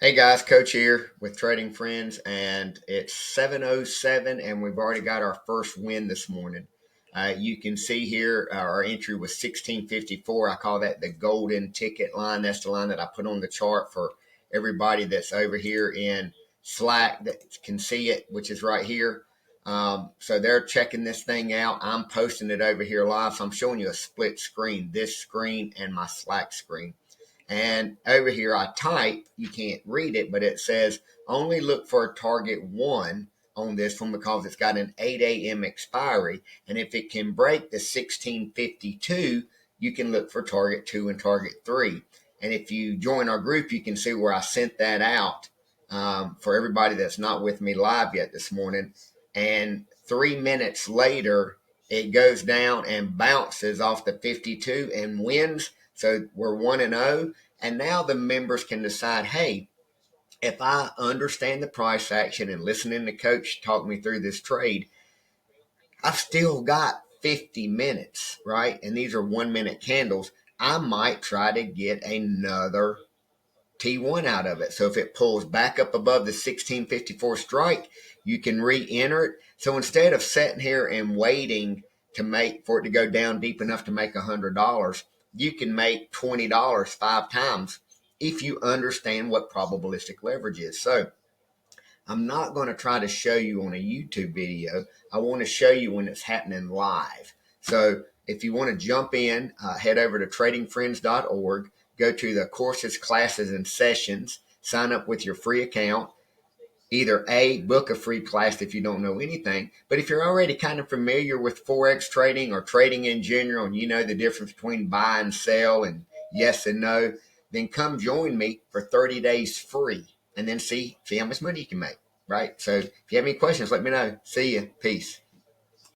Hey guys, Coach here with Trading Friends, and it's 7:07, and we've already got our first win this morning. You can see here our entry was 1654. I call that the golden ticket line. That's the line that I put on the chart for everybody that's over here in Slack that can see it, which is right here. So they're checking this thing out. I'm posting it over here live, so I'm showing you a split screen, this screen and my Slack screen. And over here, I type, you can't read it, but it says only look for target one on this one because it's got an 8 a.m. expiry. And if it can break the 1652, you can look for target two and target three. And if you join our group, you can see where I sent that out for everybody that's not with me live yet this morning. And 3 minutes later, it goes down and bounces off the 52 and wins. So we're 1-0. And now the members can decide, hey, if I understand the price action and listening to coach talk me through this trade, I've still got 50 minutes, right? And these are 1 minute candles. I might try to get another T1 out of it. So if it pulls back up above the 1654 strike, you can re-enter it. So instead of sitting here and waiting to make for it to go down deep enough to make $100, you can make $20 5 times if you understand what probabilistic leverage is. So I'm not going to try to show you on a YouTube video. I want to show you when it's happening live. So if you want to jump in, head over to tradingfriends.org, go to the courses, classes, and sessions, sign up with your free account. Either A, book a free class if you don't know anything, but if you're already kind of familiar with Forex trading or trading in general and you know the difference between buy and sell and yes and no, then come join me for 30 days free and then see how much money you can make, right? So if you have any questions, let me know. See you. Peace.